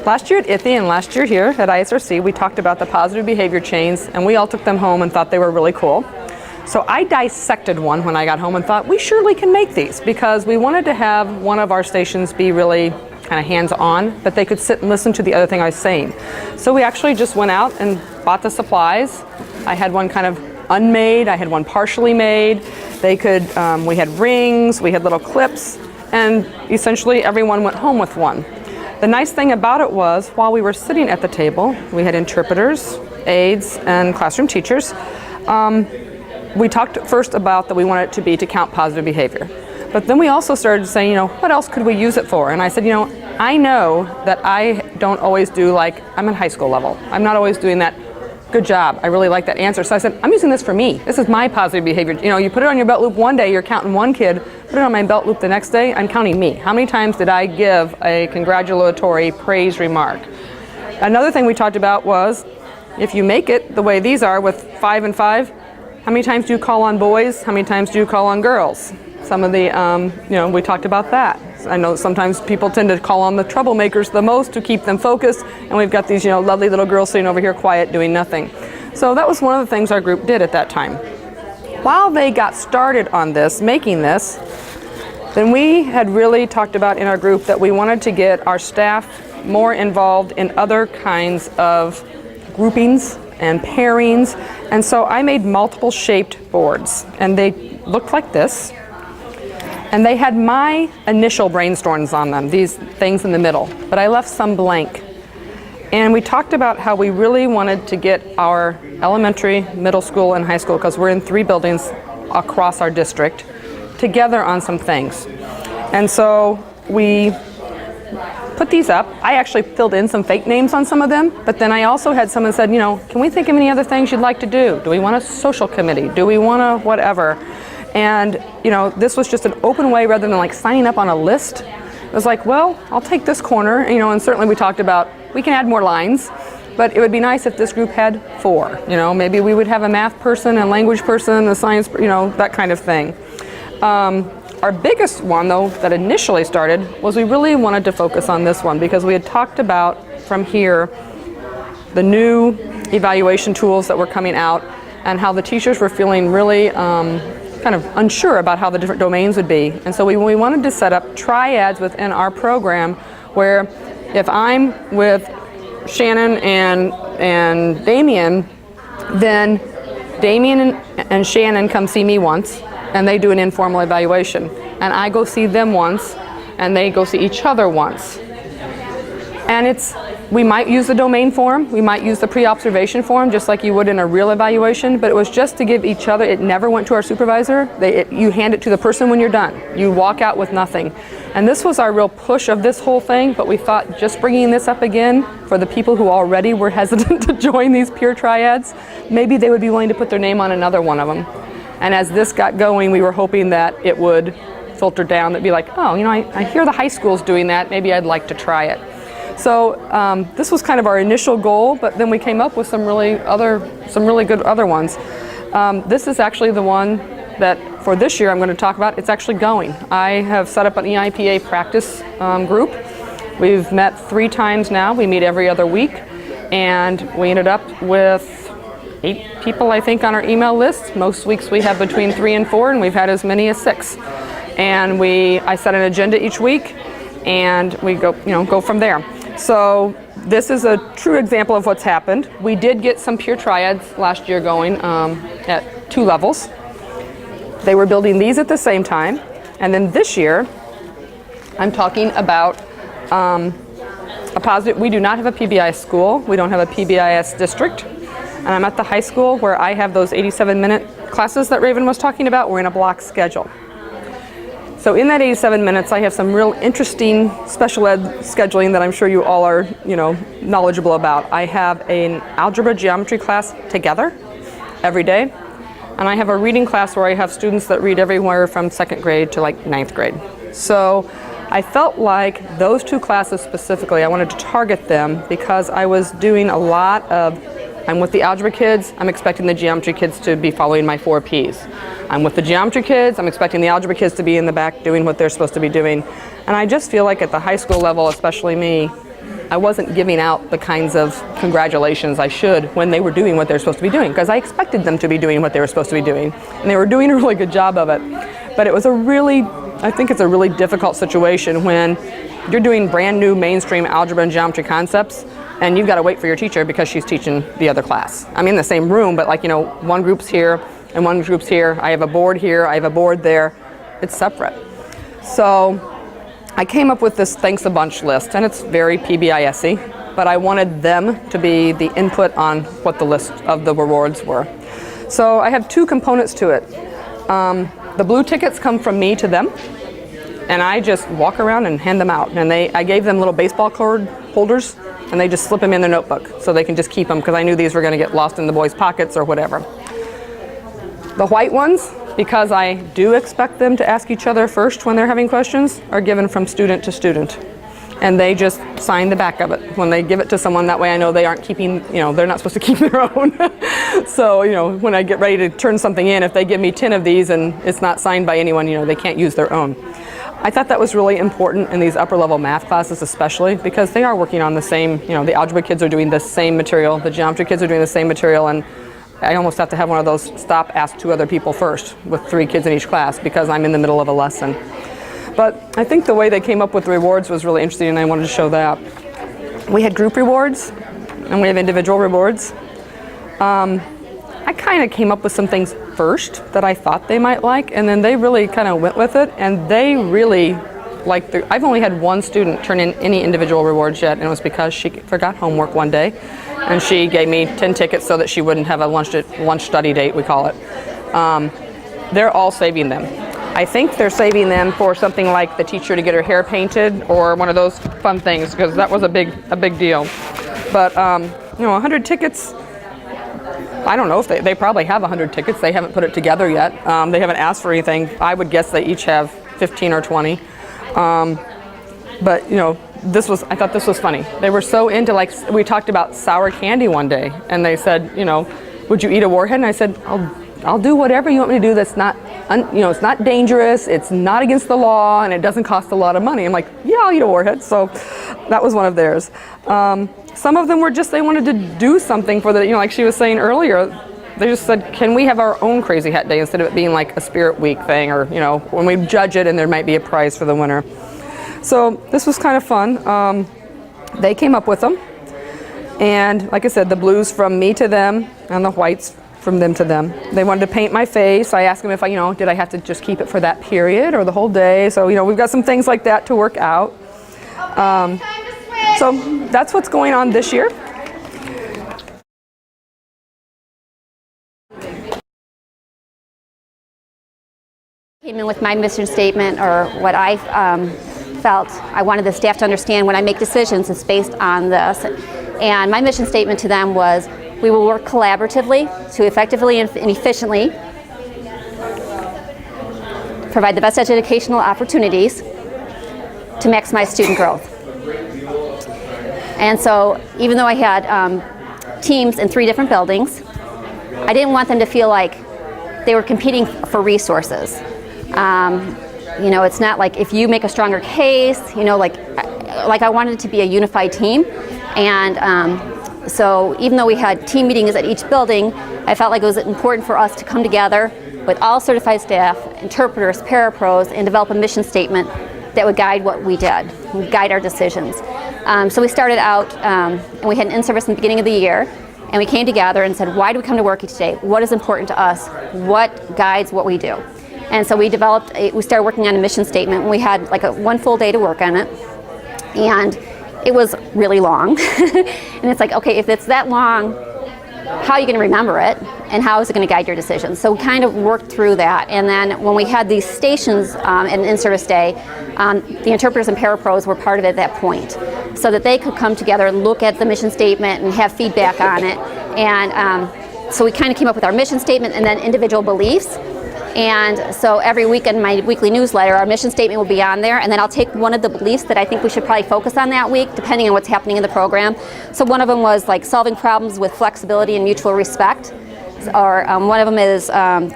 Last year at ITHY and last year here at ISRC, we talked about the positive behavior chains, and we all took them home and thought they were really cool. So I dissected one when I got home and thought we surely can make these, because we wanted to have one of our stations be really kind of hands-on, but they could sit and listen to the other thing I was saying. So we actually just went out and bought the supplies. I had one kind of unmade, I had one partially made. They could, we had rings, we had little clips, and essentially everyone went home with one. The nice thing about it was, while we were sitting at the table, we had interpreters, aides, and classroom teachers. We talked first about that we wanted it to be to count positive behavior. But then we also started saying, you know, what else could we use it for? And I said, you know that I don't always do, like, I'm at high school level. I'm not always doing that. Good job. I really like that answer. So I said, I'm using this for me. This is my positive behavior. You know, you put it on your belt loop one day, you're counting one kid. Put it on my belt loop the next day, I'm counting me. How many times did I give a congratulatory praise remark? Another thing we talked about was, if you make it the way these are with 5 and 5, how many times do you call on boys? How many times do you call on girls? Some of the, we talked about that. I know sometimes people tend to call on the troublemakers the most to keep them focused, and we've got these, lovely little girls sitting over here quiet doing nothing. So that was one of the things our group did at that time. While they got started on this, making this, then we had really talked about in our group that we wanted to get our staff more involved in other kinds of groupings and pairings, and so I made multiple shaped boards, and they looked like this. And they had my initial brainstorms on them, these things in the middle, but I left some blank. And we talked about how we really wanted to get our elementary, middle school, and high school, because we're in 3 buildings across our district, together on some things. And so we put these up. I actually filled in some fake names on some of them, but then I also had someone said, can we think of any other things you'd like to do? Do we want a social committee? Do we want a whatever? And, this was just an open way rather than like signing up on a list. It was like, well, I'll take this corner, and certainly we talked about, we can add more lines, but it would be nice if this group had 4. Maybe we would have a math person, a language person, a science, that kind of thing. Our biggest one, though, that initially started was we really wanted to focus on this one, because we had talked about from here the new evaluation tools that were coming out and how the teachers were feeling really kind of unsure about how the different domains would be. And so we wanted to set up triads within our program where if I'm with Shannon and Damien, then Damien and Shannon come see me once and they do an informal evaluation. And I go see them once and they go see each other once. And we might use the domain form, we might use the pre-observation form just like you would in a real evaluation, but it was just to give each other, it never went to our supervisor. You hand it to the person when you're done. You walk out with nothing. And this was our real push of this whole thing, but we thought just bringing this up again for the people who already were hesitant to join these peer triads, maybe they would be willing to put their name on another one of them. And as this got going, we were hoping that it would filter down, that'd be like, oh, I hear the high school's doing that, maybe I'd like to try it. So this was kind of our initial goal, but then we came up with some really good other ones. This is actually the one that for this year I'm going to talk about. It's actually going. I have set up an EIPA practice group. We've met 3 times now. We meet every other week, and we ended up with 8 people, I think, on our email list. Most weeks we have between 3 and 4, and we've had as many as 6. And I set an agenda each week, and we go from there. So this is a true example of what's happened. We did get some peer triads last year going at 2 levels. They were building these at the same time. And then this year, I'm talking about a positive. We do not have a PBI school. We don't have a PBIS district. And I'm at the high school where I have those 87-minute classes that Raven was talking about. We're in a block schedule. So in that 87 minutes, I have some real interesting special ed scheduling that I'm sure you all are, knowledgeable about. I have an algebra geometry class together every day, and I have a reading class where I have students that read everywhere from 2nd grade to like 9th grade. So I felt like those 2 classes specifically, I wanted to target them because I was doing a lot of, I'm with the algebra kids, I'm expecting the geometry kids to be following my 4 Ps. I'm with the geometry kids, I'm expecting the algebra kids to be in the back doing what they're supposed to be doing. And I just feel like at the high school level, especially me, I wasn't giving out the kinds of congratulations I should when they were doing what they're supposed to be doing, because I expected them to be doing what they were supposed to be doing, and they were doing a really good job of it. But it was I think it's a really difficult situation when you're doing brand new mainstream algebra and geometry concepts, and you've got to wait for your teacher because she's teaching the other class. I'm in the same room, but like, one group's here and one group's here. I have a board here, I have a board there. It's separate. So I came up with this thanks a bunch list, and it's very PBIS-y, but I wanted them to be the input on what the list of the rewards were. So I have two components to it. The blue tickets come from me to them, and I just walk around and hand them out. And I gave them little baseball card holders, and they just slip them in their notebook so they can just keep them, because I knew these were going to get lost in the boys' pockets or whatever. The white ones, because I do expect them to ask each other first when they're having questions, are given from student to student. And they just sign the back of it when they give it to someone. That way I know they aren't keeping, they're not supposed to keep their own. So, when I get ready to turn something in, if they give me 10 of these and it's not signed by anyone, they can't use their own. I thought that was really important in these upper level math classes especially, because they are working on the same, the algebra kids are doing the same material, the geometry kids are doing the same material, and I almost have to have one of those stop, ask two other people first with 3 kids in each class because I'm in the middle of a lesson. But I think the way they came up with the rewards was really interesting, and I wanted to show that. We had group rewards and we have individual rewards. I kind of came up with some things first that I thought they might like, and then they really kind of went with it, and they really liked I've only had one student turn in any individual rewards yet, and it was because she forgot homework one day, and she gave me 10 tickets so that she wouldn't have a lunch study date, we call it. They're all saving them. I think they're saving them for something like the teacher to get her hair painted or one of those fun things, because that was a big deal. But 100 tickets, I don't know if they probably have 100 tickets. They haven't put it together yet. They haven't asked for anything. I would guess they each have 15 or 20. But I thought this was funny. They were so into, we talked about sour candy one day, and they said, would you eat a warhead? And I said, I'll do whatever you want me to do that's not, it's not dangerous, it's not against the law, and it doesn't cost a lot of money. I'm like, yeah, I'll eat a warhead. So that was one of theirs. Some of them were just, they wanted to do something for the, like she was saying earlier, they just said, can we have our own Crazy Hat Day instead of it being like a Spirit Week thing, or, when we judge it and there might be a prize for the winner. So this was kind of fun. They came up with them. And like I said, the blues from me to them, and the whites from them to them. They wanted to paint my face. I asked them if did I have to just keep it for that period or the whole day? So, we've got some things like that to work out. So that's what's going on this year. Came in with my mission statement, or what I felt I wanted the staff to understand when I make decisions. It's based on this. And my mission statement to them was, we will work collaboratively to effectively and efficiently provide the best educational opportunities to maximize student growth. And so even though I had teams in 3 different buildings, I didn't want them to feel like they were competing for resources. It's not like if you make a stronger case, like I wanted it to be a unified team. And so even though we had team meetings at each building, I felt like it was important for us to come together with all certified staff, interpreters, parapros, and develop a mission statement that would guide what we did, would guide our decisions. So we started out, and we had an in-service in the beginning of the year, and we came together and said, why do we come to work each day? What is important to us? What guides what we do? And so we started working on a mission statement, and we had like one full day to work on it. And it was really long. And it's like, okay, if it's that long, how are you going to remember it? And how is it going to guide your decisions? So we kind of worked through that. And then when we had these stations at an in-service day, the interpreters and parapros were part of it at that point, so that they could come together and look at the mission statement and have feedback on it. And so we kind of came up with our mission statement and then individual beliefs. And so every week in my weekly newsletter, our mission statement will be on there, and then I'll take one of the beliefs that I think we should probably focus on that week, depending on what's happening in the program. So one of them was like solving problems with flexibility and mutual respect, or one of them is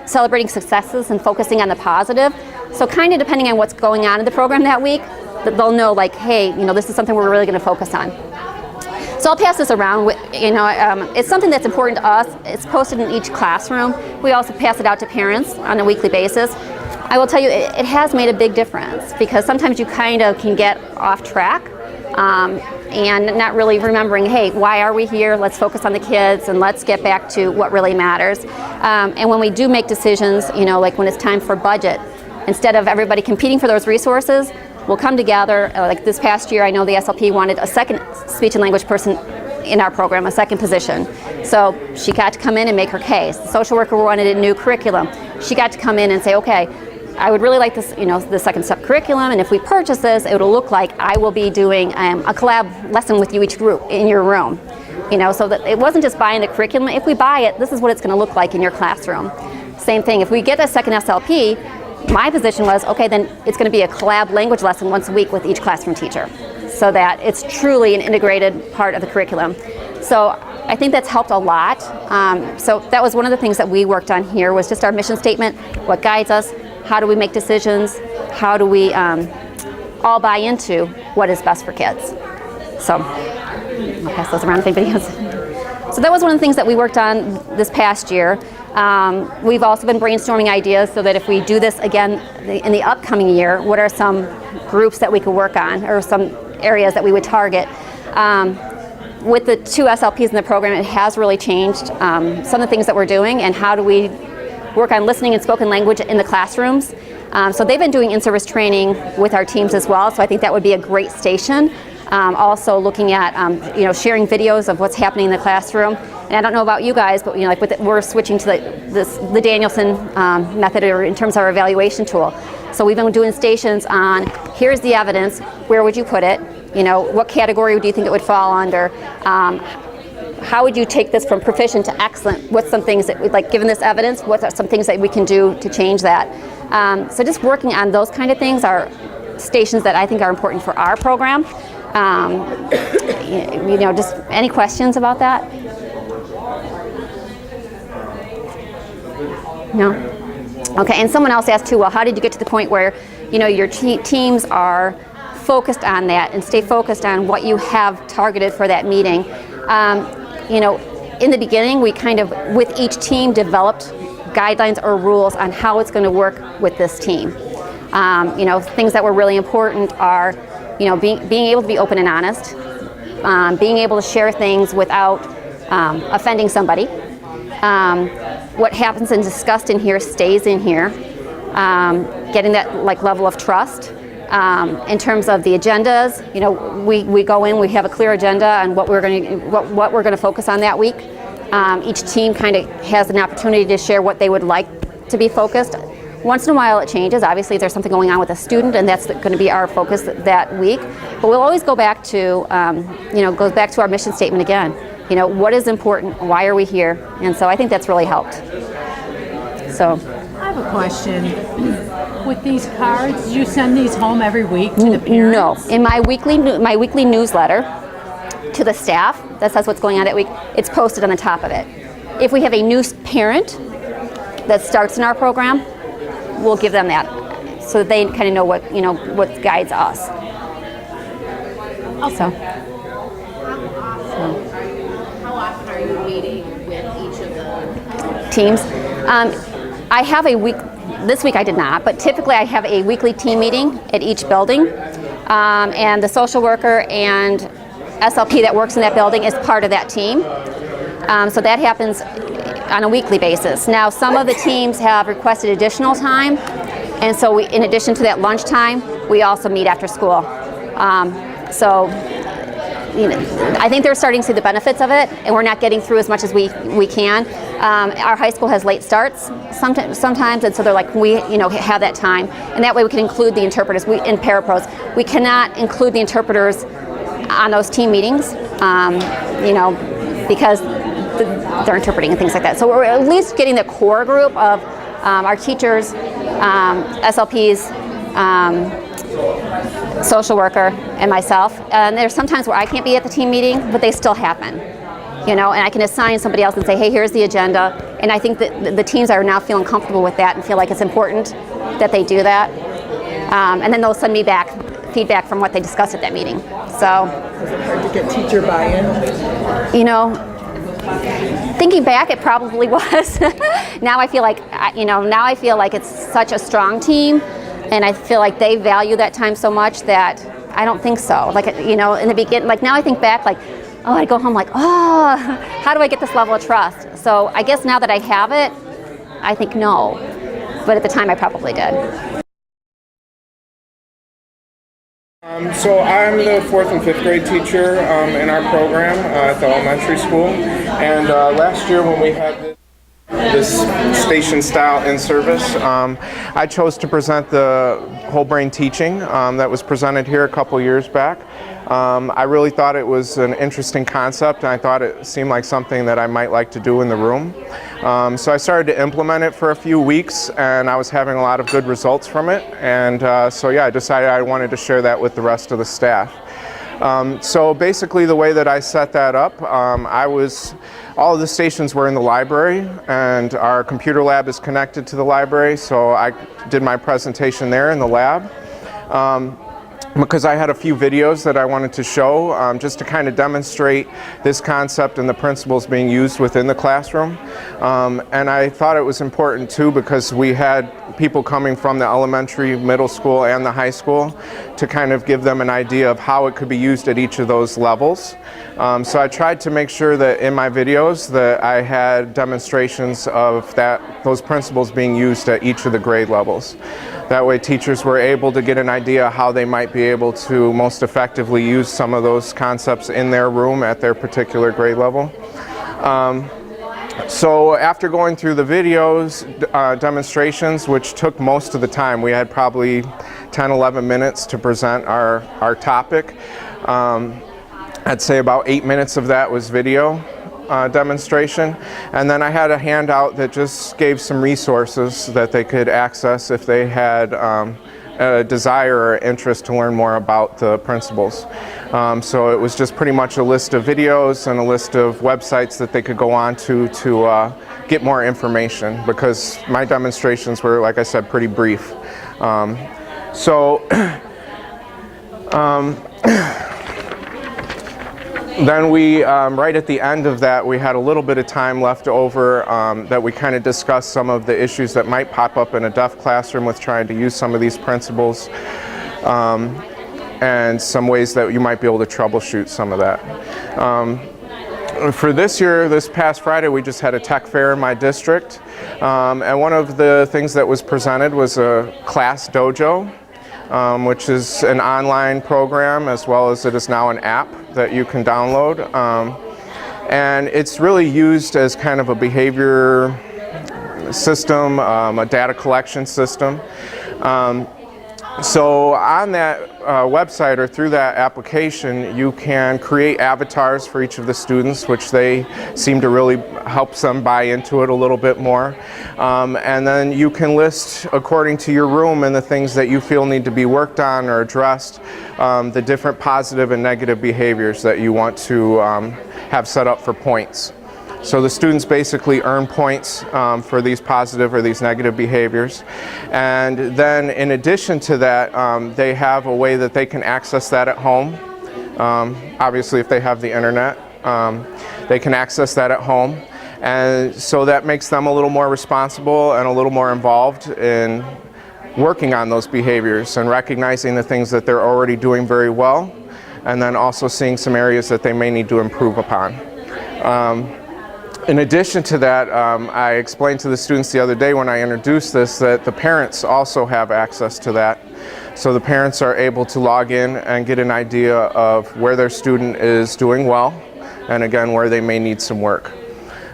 celebrating successes and focusing on the positive. So kind of depending on what's going on in the program that week, they'll know like, hey, this is something we're really going to focus on. So I'll pass this around. It's something that's important to us. It's posted in each classroom. We also pass it out to parents on a weekly basis. I will tell you, it has made a big difference because sometimes you kind of can get off track and not really remembering, hey, why are we here? Let's focus on the kids and let's get back to what really matters. And when we do make decisions, like when it's time for budget, instead of everybody competing for those resources, we'll come together. Like this past year, I know the SLP wanted a second speech and language person in our program, a second position. So she got to come in and make her case. The social worker wanted a new curriculum. She got to come in and say, okay, I would really like this, the second step curriculum, and if we purchase this, it'll look like I will be doing a collab lesson with you each group in your room. So that it wasn't just buying the curriculum. If we buy it, this is what it's going to look like in your classroom. Same thing, if we get a second SLP, my position was, okay, then it's going to be a collab language lesson once a week with each classroom teacher, so that it's truly an integrated part of the curriculum. So I think that's helped a lot. So that was one of the things that we worked on here, was just our mission statement, what guides us, how do we make decisions, how do we all buy into what is best for kids. So I'll pass those around if anybody has. So that was one of the things that we worked on this past year. We've also been brainstorming ideas so that if we do this again in the upcoming year, what are some groups that we could work on or some areas that we would target. With the 2 SLPs in the program, it has really changed some of the things that we're doing and how do we work on listening and spoken language in the classrooms. So they've been doing in-service training with our teams as well, so I think that would be a great station. Also looking at sharing videos of what's happening in the classroom. And I don't know about you guys, but we're switching to the Danielson method in terms of our evaluation tool. So we've been doing stations on, here's the evidence, where would you put it? What category do you think it would fall under? How would you take this from proficient to excellent? What's some things that, given this evidence, what are some things that we can do to change that? So just working on those kind of things are stations that I think are important for our program. Just any questions about that? No? Okay, and someone else asked too, well, how did you get to the point where, your teams are focused on that and stay focused on what you have targeted for that meeting? In the beginning, we kind of, with each team, developed guidelines or rules on how it's going to work with this team. Things that were really important are, being able to be open and honest, being able to share things without offending somebody. What happens and discussed in here stays in here. Getting that level of trust. In terms of the agendas, we go in, we have a clear agenda on what we're going to focus on that week. Each team kind of has an opportunity to share what they would like to be focused. Once in a while it changes. Obviously, if there's something going on with a student, and that's going to be our focus that week. But we'll always go back to, goes back to our mission statement again. What is important? Why are we here? And so I think that's really helped. So. I have a question. With these cards, do you send these home every week to the parents? No. In my weekly newsletter to the staff that says what's going on that week, it's posted on the top of it. If we have a new parent that starts in our program, we'll give them that so that they kind of know what guides us. Okay. So. How often are you meeting with each of the teams? I have a week. This week I did not, but typically I have a weekly team meeting at each building, and the social worker and SLP that works in that building is part of that team. So that happens on a weekly basis. Now, some of the teams have requested additional time, and so in addition to that lunch time, we also meet after school. I think they're starting to see the benefits of it, and we're not getting through as much as we can. Our high school has late starts sometimes, and so they're like, we have that time, and that way we can include the interpreters in parapros. We cannot include the interpreters on those team meetings, because they're interpreting and things like that. So we're at least getting the core group of our teachers, SLPs, social worker, and myself. And there's sometimes where I can't be at the team meeting, but they still happen. And I can assign somebody else and say, hey, here's the agenda. And I think that the teams are now feeling comfortable with that and feel like it's important that they do that. And then they'll send me back feedback from what they discussed at that meeting. So, Was it hard to get teacher buy-in? you know, thinking back, it probably was. Now I feel like, now I feel like it's such a strong team, and I feel like they value that time so much that I don't think so. Like, in the beginning, like now I think back, like, oh, I go home like, oh, how do I get this level of trust? So I guess now that I have it, I think no. But at the time, I probably did. So I'm the 4th and 5th grade teacher in our program at the elementary school. And last year when we had this station style in service, I chose to present the whole brain teaching that was presented here a couple years back. I really thought it was an interesting concept, and I thought it seemed like something that I might like to do in the room. So I started to implement it for a few weeks, and I was having a lot of good results from it. And so yeah, I decided I wanted to share that with the rest of the staff. So basically the way that I set that up, all of the stations were in the library, and our computer lab is connected to the library, so I did my presentation there in the lab. Because I had a few videos that I wanted to show just to kind of demonstrate this concept and the principles being used within the classroom. And I thought it was important too because we had people coming from the elementary, middle school, and the high school to kind of give them an idea of how it could be used at each of those levels. So I tried to make sure that in my videos that I had demonstrations of those principles being used at each of the grade levels. That way teachers were able to get an idea how they might be able to most effectively use some of those concepts in their room at their particular grade level. So after going through the videos, demonstrations, which took most of the time, we had probably 10-11 minutes to present our topic. I'd say about 8 minutes of that was video demonstration, and then I had a handout that just gave some resources that they could access if they had a desire or interest to learn more about the principles. So it was just pretty much a list of videos and a list of websites that they could go on to get more information, because my demonstrations were, like I said, pretty brief. Then we, right at the end of that, we had a little bit of time left over that we kind of discussed some of the issues that might pop up in a deaf classroom with trying to use some of these principles, and some ways that you might be able to troubleshoot some of that. For this year, this past Friday, we just had a tech fair in my district, and one of the things that was presented was a class dojo. Which is an online program, as well as it is now an app that you can download. And it's really used as kind of a behavior system, a data collection system. So on that website or through that application, you can create avatars for each of the students, which they seem to really help them buy into it a little bit more. And then you can list, according to your room and the things that you feel need to be worked on or addressed, the different positive and negative behaviors that you want to have set up for points. So the students basically earn points for these positive or these negative behaviors. And then in addition to that, they have a way that they can access that at home. Obviously, if they have the internet, they can access that at home. And so that makes them a little more responsible and a little more involved in working on those behaviors and recognizing the things that they're already doing very well, and then also seeing some areas that they may need to improve upon. In addition to that, I explained to the students the other day when I introduced this that the parents also have access to that. So the parents are able to log in and get an idea of where their student is doing well, and again, where they may need some work.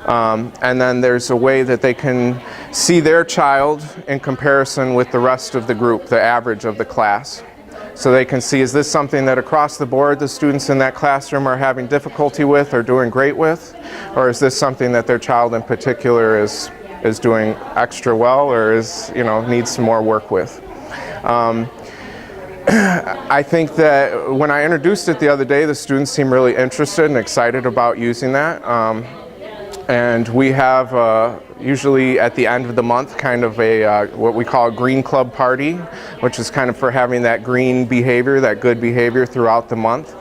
And then there's a way that they can see their child in comparison with the rest of the group, the average of the class. So they can see, is this something that across the board the students in that classroom are having difficulty with or doing great with? Or is this something that their child in particular is doing extra well, or needs some more work with? I think that when I introduced it the other day, the students seemed really interested and excited about using that. And we have usually at the end of the month kind of a what we call a green club party, which is kind of for having that green behavior, that good behavior throughout the month.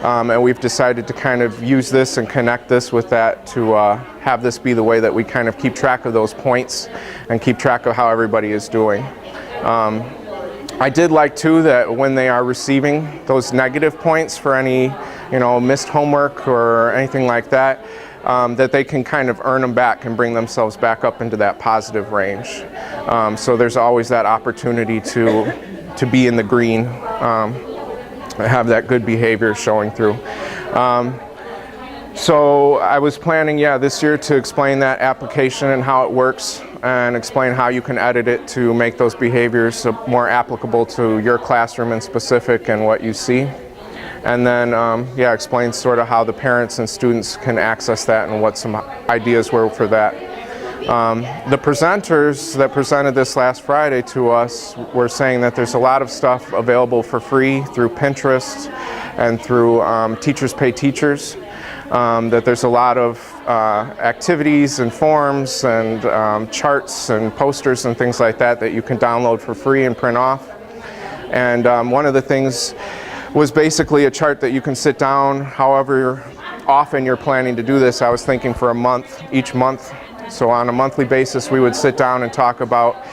And we've decided to kind of use this and connect this with that to have this be the way that we kind of keep track of those points and keep track of how everybody is doing. I did like too that when they are receiving those negative points for any, missed homework or anything like that, that they can kind of earn them back and bring themselves back up into that positive range. So there's always that opportunity to be in the green, have that good behavior showing through. So I was planning, this year to explain that application and how it works and explain how you can edit it to make those behaviors more applicable to your classroom in specific and what you see. And then, explain sort of how the parents and students can access that and what some ideas were for that. The presenters that presented this last Friday to us were saying that there's a lot of stuff available for free through Pinterest and through Teachers Pay Teachers. That there's a lot of activities and forms and charts and posters and things like that that you can download for free and print off. And one of the things was basically a chart that you can sit down however often you're planning to do this. I was thinking for a month, each month. So on a monthly basis we would sit down and talk about,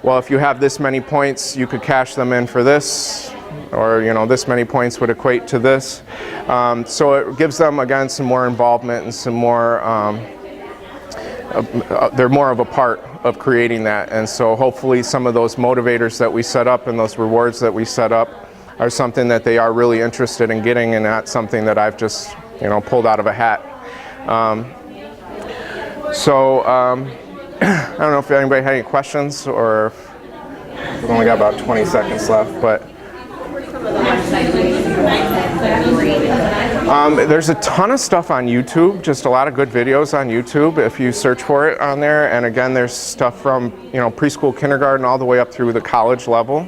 well, if you have this many points you could cash them in for this, or this many points would equate to this. So it gives them again some more involvement and some more, they're more of a part of creating that. And so hopefully some of those motivators that we set up and those rewards that we set up are something that they are really interested in getting, and not something that I've just pulled out of a hat. I don't know if anybody had any questions, or if we've only got about 20 seconds left, but there's a ton of stuff on YouTube, just a lot of good videos on YouTube if you search for it on there. And again, there's stuff from preschool, kindergarten, all the way up through the college level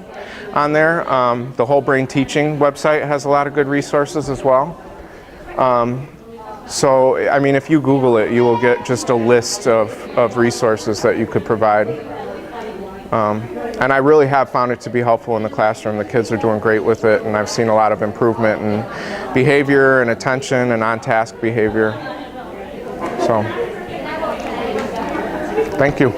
on there. The Whole Brain Teaching website has a lot of good resources as well. So I mean, if you Google it, you will get just a list of resources that you could provide. And I really have found it to be helpful in the classroom. The kids are doing great with it, and I've seen a lot of improvement in behavior and attention and on-task behavior. So, thank you.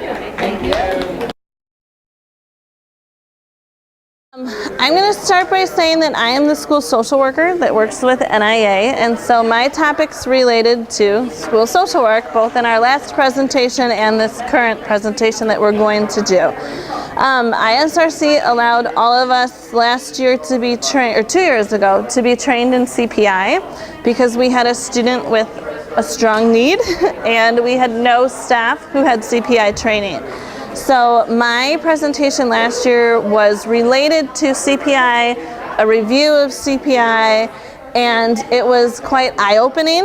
I'm going to start by saying that I am the school social worker that works with NIA, and so my topic's related to school social work, both in our last presentation and this current presentation that we're going to do. ISRC allowed all of us last year to be trained, or 2 years ago, to be trained in CPI because we had a student with a strong need and we had no staff who had CPI training. So my presentation last year was related to CPI, a review of CPI, and it was quite eye-opening.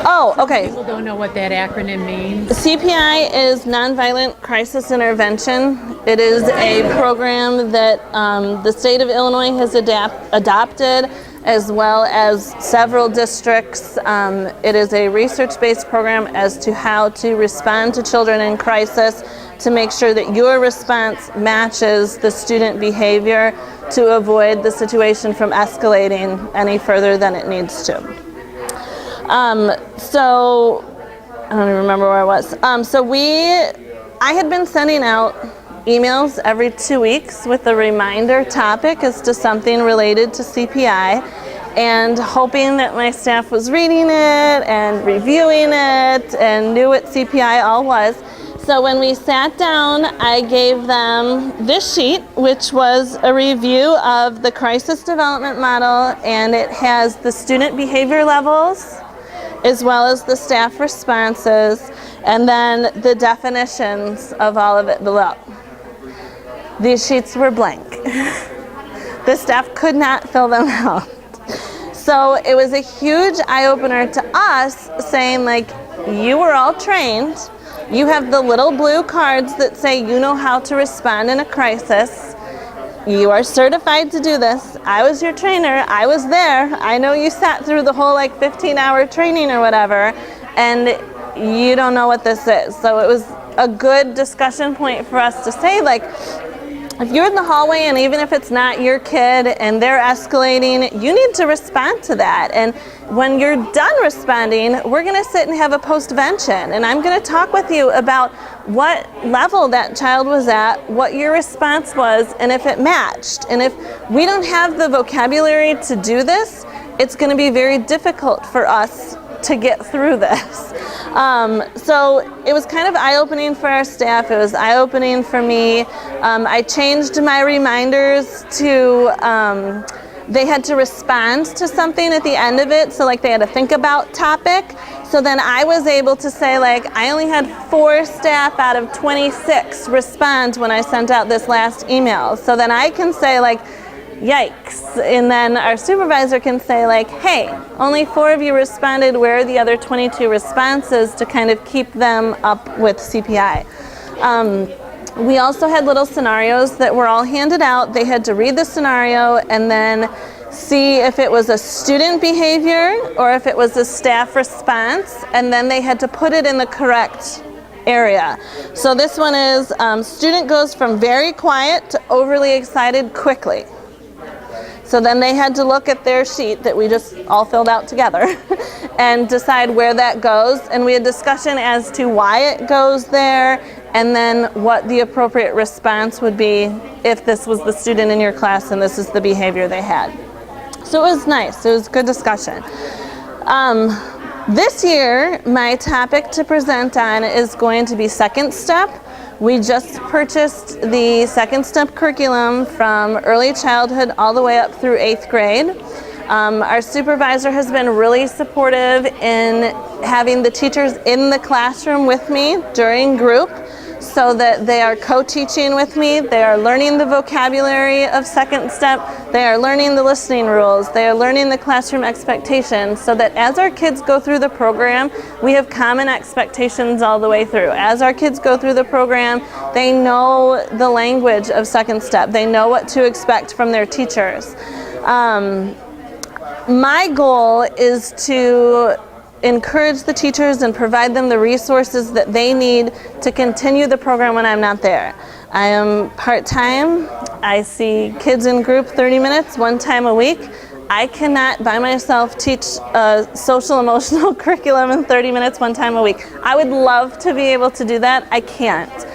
Oh, okay. People don't know what that acronym means. CPI is Nonviolent Crisis Intervention. It is a program that the state of Illinois has adopted, as well as several districts. It is a research-based program as to how to respond to children in crisis, to make sure that your response matches the student behavior to avoid the situation from escalating any further than it needs to. So I don't even remember where I was. I had been sending out emails every 2 weeks with a reminder topic as to something related to CPI, and hoping that my staff was reading it and reviewing it and knew what CPI all was. So when we sat down, I gave them this sheet, which was a review of the crisis development model, and it has the student behavior levels as well as the staff responses, and then the definitions of all of it below. These sheets were blank. The staff could not fill them out. So it was a huge eye-opener to us, saying, like, you were all trained, you have the little blue cards that say you know how to respond in a crisis, you are certified to do this. I was your trainer. I was there. I know you sat through the whole like 15-hour training or whatever, and you don't know what this is. So it was a good discussion point for us to say, like, if you're in the hallway and even if it's not your kid and they're escalating, you need to respond to that. And when you're done responding, we're going to sit and have a postvention. And I'm going to talk with you about what level that child was at, what your response was, and if it matched. And if we don't have the vocabulary to do this, it's going to be very difficult for us to get through this. So it was kind of eye-opening for our staff. It was eye-opening for me. I changed my reminders to, they had to respond to something at the end of it. So like they had to think about topic. So then I was able to say, like, I only had 4 staff out of 26 respond when I sent out this last email. So then I can say, like, yikes. And then our supervisor can say, like, hey, only 4 of you responded. Where are the other 22 responses, to kind of keep them up with CPI. We also had little scenarios that were all handed out. They had to read the scenario and then see if it was a student behavior or if it was a staff response, and then they had to put it in the correct area. So this one is student goes from very quiet to overly excited quickly. So then they had to look at their sheet that we just all filled out together and decide where that goes. And we had discussion as to why it goes there, and then what the appropriate response would be if this was the student in your class and this is the behavior they had. So it was nice. It was good discussion. This year, my topic to present on is going to be second step. We just purchased the second step curriculum from early childhood all the way up through 8th grade. Our supervisor has been really supportive in having the teachers in the classroom with me during group, so that they are co-teaching with me. They are learning the vocabulary of second step. They are learning the listening rules. They are learning the classroom expectations, so that as our kids go through the program, we have common expectations all the way through. As our kids go through the program, they know the language of second step. They know what to expect from their teachers. My goal is to encourage the teachers and provide them the resources that they need to continue the program when I'm not there. I am part-time. I see kids in group 30 minutes, 1 time a week. I cannot by myself teach a social emotional curriculum in 30 minutes, 1 time a week. I would love to be able to do that. I can't.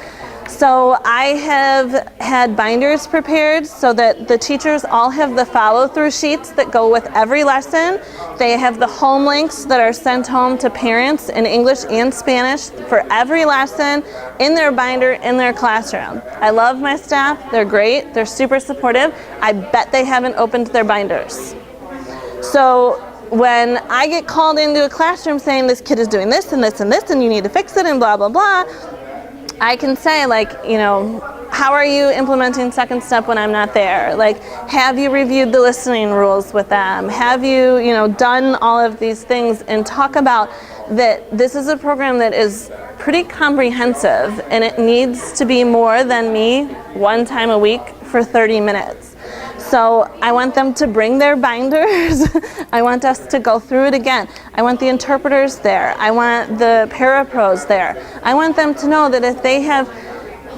So I have had binders prepared so that the teachers all have the follow-through sheets that go with every lesson. They have the home links that are sent home to parents in English and Spanish for every lesson in their binder in their classroom. I love my staff. They're great. They're super supportive. I bet they haven't opened their binders. So when I get called into a classroom saying this kid is doing this and this and this and you need to fix it and blah, blah, blah, I can say, like, you know, how are you implementing second step when I'm not there? Like, have you reviewed the listening rules with them? Have you, you know, done all of these things, and talk about that this is a program that is pretty comprehensive and it needs to be more than me 1 time a week for 30 minutes. So I want them to bring their binders. I want us to go through it again. I want the interpreters there. I want the parapros there. I want them to know that if they have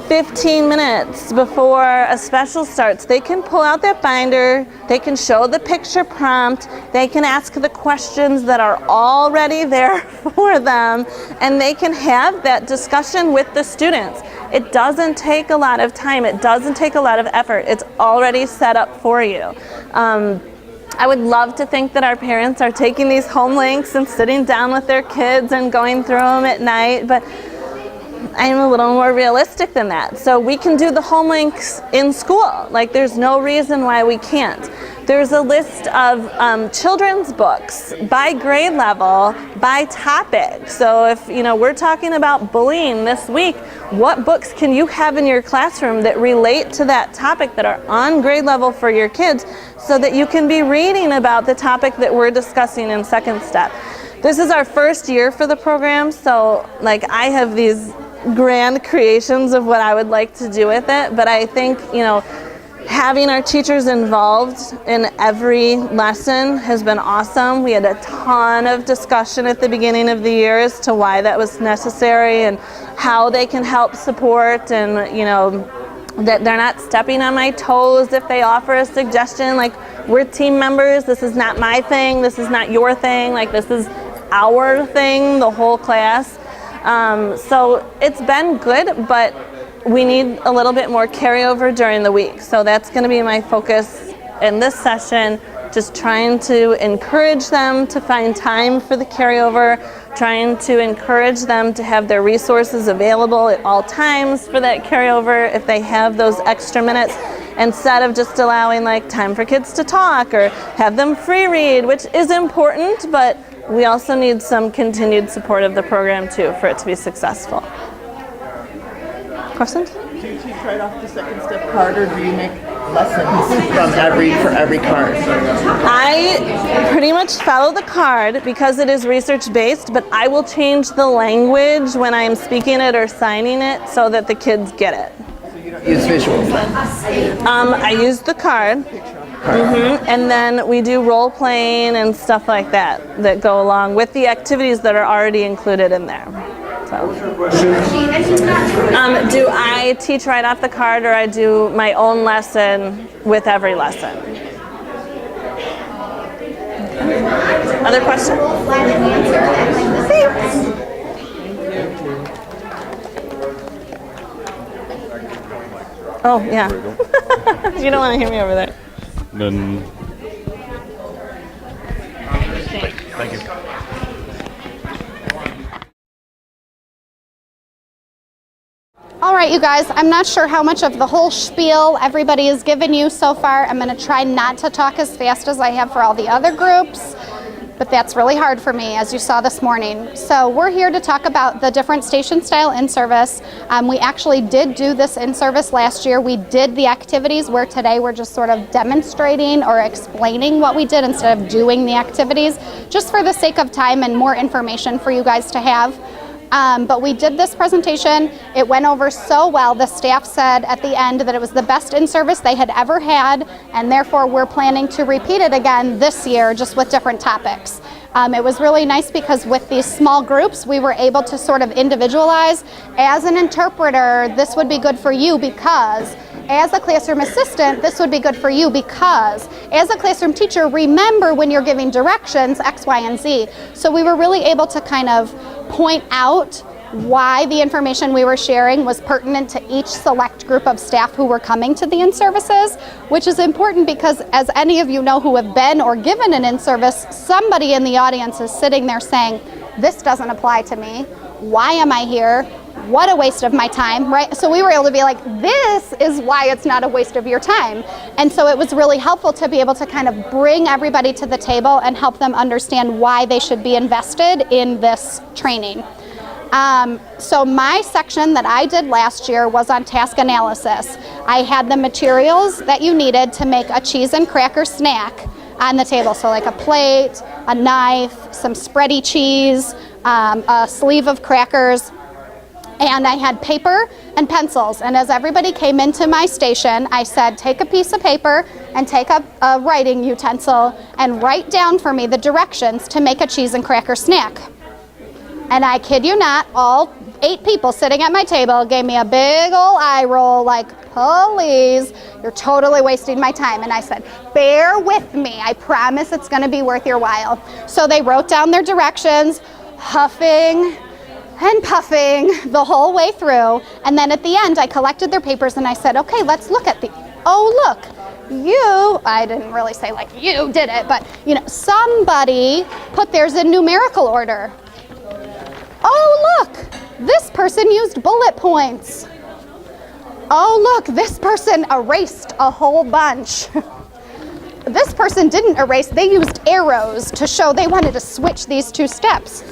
15 minutes before a special starts, they can pull out that binder, they can show the picture prompt, they can ask the questions that are already there for them, and they can have that discussion with the students. It doesn't take a lot of time. It doesn't take a lot of effort. It's already set up for you. I would love to think that our parents are taking these home links and sitting down with their kids and going through them at night, but I'm a little more realistic than that. So we can do the home links in school. Like, there's no reason why we can't. There's a list of children's books by grade level, by topic. So if, you know, we're talking about bullying this week, what books can you have in your classroom that relate to that topic, that are on grade level for your kids, so that you can be reading about the topic that we're discussing in second step. This is our first year for the program, so like I have these grand creations of what I would like to do with it, but I think, you know, Having our teachers involved in every lesson has been awesome. We had a ton of discussion at the beginning of the year as to why that was necessary and how they can help support, and you know, that they're not stepping on my toes if they offer a suggestion. Like, we're team members, this is not my thing, this is not your thing, like this is our thing, the whole class. So it's been good, but we need a little bit more carryover during the week. So that's going to be my focus in this session, just trying to encourage them to find time for the carryover, trying to encourage them to have their resources available at all times for that carryover if they have those extra minutes, instead of just allowing like time for kids to talk or have them free read, which is important, but we also need some continued support of the program too for it to be successful. Questions? Do you teach right off the second step card, or do you make lessons for every card? I pretty much follow the card because it is research based, but I will change the language when I'm speaking it or signing it so that the kids get it. So you don't use visuals then? I use the card. And then we do role playing and stuff like that go along with the activities that are already included in there. So. Do I teach right off the card, or I do my own lesson with every lesson? Other questions? Oh, yeah. You don't want to hear me over there. None. Thank you. All right, you guys, I'm not sure how much of the whole spiel everybody has given you so far. I'm going to try not to talk as fast as I have for all the other groups, but that's really hard for me, as you saw this morning. So we're here to talk about the different station style in-service. We actually did do this in-service last year. We did the activities, where today we're just sort of demonstrating or explaining what we did instead of doing the activities, just for the sake of time and more information for you guys to have. But we did this presentation. It went over so well. The staff said at the end that it was the best in-service they had ever had, and therefore we're planning to repeat it again this year, just with different topics. It was really nice because with these small groups, we were able to sort of individualize. As an interpreter, this would be good for you because, as a classroom assistant, this would be good for you because, as a classroom teacher, remember when you're giving directions, X, Y, and Z. So we were really able to kind of point out why the information we were sharing was pertinent to each select group of staff who were coming to the in-services, which is important because, as any of you know who have been or given an in-service, somebody in the audience is sitting there saying, this doesn't apply to me. Why am I here? What a waste of my time, right? So we were able to be like, this is why it's not a waste of your time. And so it was really helpful to be able to kind of bring everybody to the table and help them understand why they should be invested in this training. So my section that I did last year was on task analysis. I had the materials that you needed to make a cheese and cracker snack on the table. So like a plate, a knife, some spready cheese, a sleeve of crackers, and I had paper and pencils. And as everybody came into my station, I said, take a piece of paper and take a writing utensil and write down for me the directions to make a cheese and cracker snack. And I kid you not, all 8 people sitting at my table gave me a big old eye roll like, please, you're totally wasting my time. And I said, bear with me. I promise it's going to be worth your while. So they wrote down their directions, huffing and puffing the whole way through. And then at the end, I collected their papers and I said, okay, let's look at the, oh, look, I didn't really say like you did it, but you know, somebody put theirs in numerical order. Oh, look, this person used bullet points. Oh, look, this person erased a whole bunch. This person didn't erase, they used arrows to show they wanted to switch these 2 steps.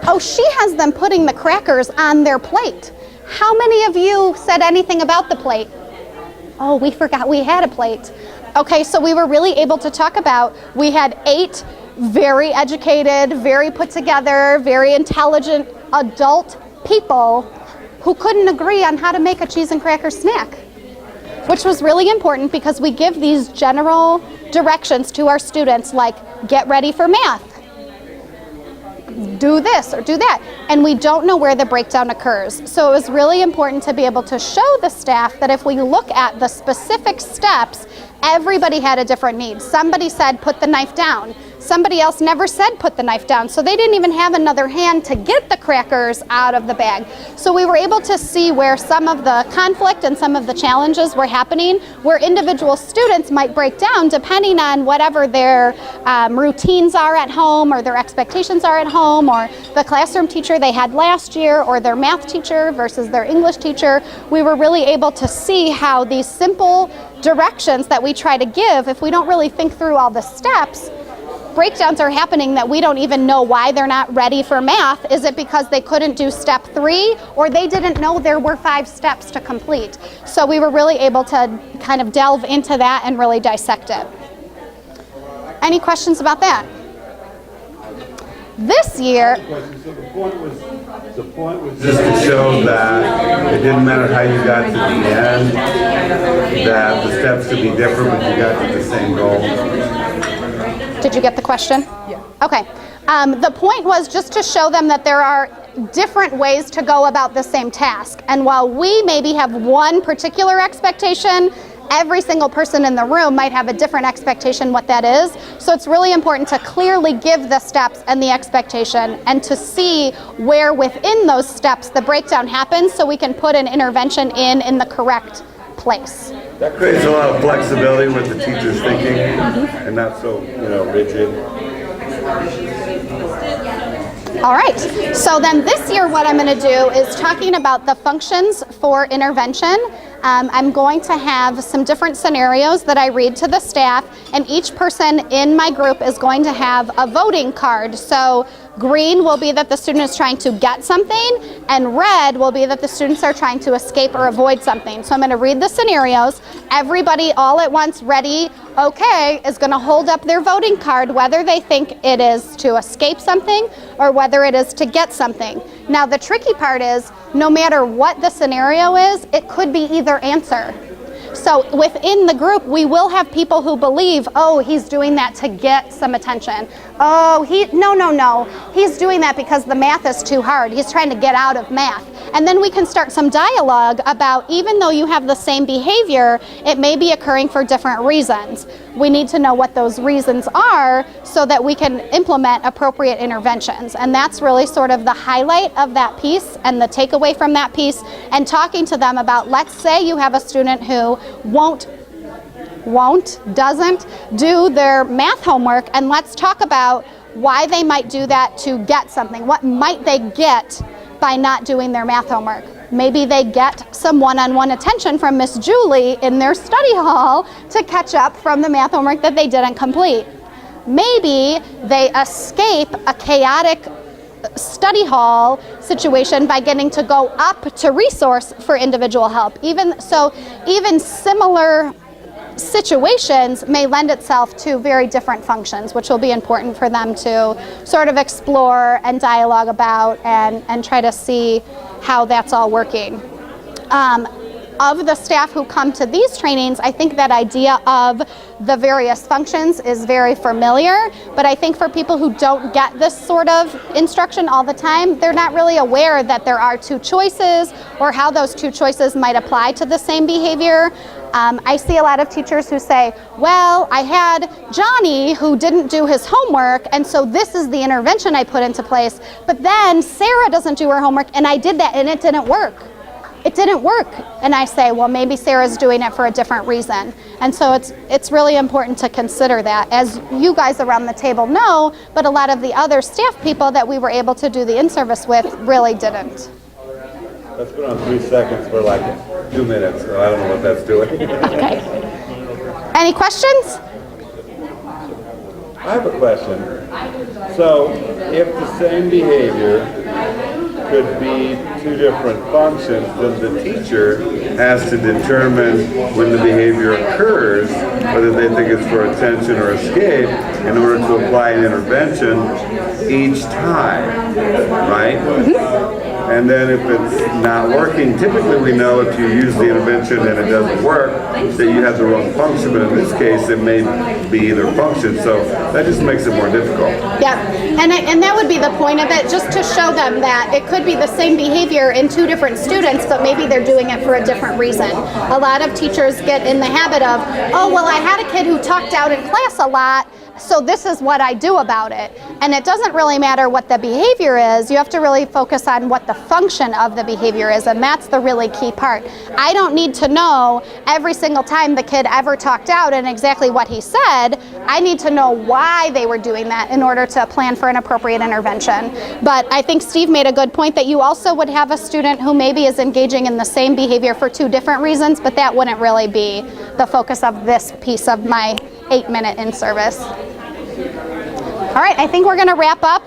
Oh, she has them putting the crackers on their plate. How many of you said anything about the plate? Oh, we forgot we had a plate. Okay, so we were really able to talk about, we had 8 very educated, very put together, very intelligent adult people who couldn't agree on how to make a cheese and cracker snack. which was really important because we give these general directions to our students like get ready for math, do this or do that, and we don't know where the breakdown occurs. So it was really important to be able to show the staff that if we look at the specific steps, everybody had a different need. Somebody said put the knife down. Somebody else never said put the knife down, so they didn't even have another hand to get the crackers out of the bag. So we were able to see where some of the conflict and some of the challenges were happening, where individual students might break down depending on whatever their routines are at home or their expectations are at home, or the classroom teacher they had last year or their math teacher versus their English teacher. We were really able to see how these simple directions that we try to give, if we don't really think through all the steps, breakdowns are happening that we don't even know why they're not ready for math. Is it because they couldn't do step 3, or they didn't know there were 5 steps to complete? So we were really able to kind of delve into that and really dissect it. Any questions about that? This year, the point was just to show that it didn't matter how you got to the end, that the steps could be different, but you got to the same goal. did you get the question? Yeah. Okay. The point was just to show them that there are different ways to go about the same task. And while we maybe have one particular expectation, every single person in the room might have a different expectation what that is. So it's really important to clearly give the steps and the expectation and to see where within those steps the breakdown happens so we can put an intervention in the correct place. That creates a lot of flexibility with the teacher's thinking and not so, rigid. All right, so then this year what I'm going to do is talking about the functions for intervention. I'm going to have some different scenarios that I read to the staff, and each person in my group is going to have a voting card. So green will be that the student is trying to get something, and red will be that the students are trying to escape or avoid something. So I'm going to read the scenarios. Everybody all at once, ready, okay, is going to hold up their voting card whether they think it is to escape something or whether it is to get something. Now the tricky part is no matter what the scenario is, it could be either answer. So within the group, we will have people who believe, oh, he's doing that to get some attention. Oh, no, he's doing that because the math is too hard. He's trying to get out of math. And then we can start some dialogue about, even though you have the same behavior, it may be occurring for different reasons. We need to know what those reasons are so that we can implement appropriate interventions. And that's really sort of the highlight of that piece and the takeaway from that piece, and talking to them about, let's say you have a student who doesn't do their math homework, and let's talk about why they might do that to get something. What might they get by not doing their math homework? Maybe they get some one-on-one attention from Miss Julie in their study hall to catch up from the math homework that they didn't complete. Maybe they escape a chaotic study hall situation by getting to go up to resource for individual help. Even similar situations may lend itself to very different functions, which will be important for them to sort of explore and dialogue about and try to see how that's all working. Of the staff who come to these trainings, I think that idea of the various functions is very familiar, but I think for people who don't get this sort of instruction all the time, they're not really aware that there are 2 choices or how those 2 choices might apply to the same behavior. I see a lot of teachers who say, well, I had Johnny who didn't do his homework, and so this is the intervention I put into place, but then Sarah doesn't do her homework, and I did that, and it didn't work. It didn't work. And I say, well, maybe Sarah's doing it for a different reason. And so it's really important to consider that. As you guys around the table know, but a lot of the other staff people that we were able to do the in-service with really didn't. Let's put on 3 seconds for like 2 minutes. So I don't know what that's doing. Okay. Any questions? I have a question. So if the same behavior could be 2 different functions, then the teacher has to determine when the behavior occurs, whether they think it's for attention or escape, in order to apply an intervention each time, right? And then if it's not working, typically we know if you use the intervention and it doesn't work, that you have the wrong function. But in this case, it may be either function. So that just makes it more difficult. Yeah, and that would be the point of it, just to show them that it could be the same behavior in two different students, but maybe they're doing it for a different reason. A lot of teachers get in the habit of, oh, well, I had a kid who talked out in class a lot, so this is what I do about it. And it doesn't really matter what the behavior is. You have to really focus on what the function of the behavior is, and that's the really key part. I don't need to know every single time the kid ever talked out and exactly what he said. I need to know why they were doing that in order to plan for an appropriate intervention. But I think Steve made a good point that you also would have a student who maybe is engaging in the same behavior for two different reasons, but that wouldn't really be the focus of this piece of my 8-minute in-service. All right, I think we're going to wrap up.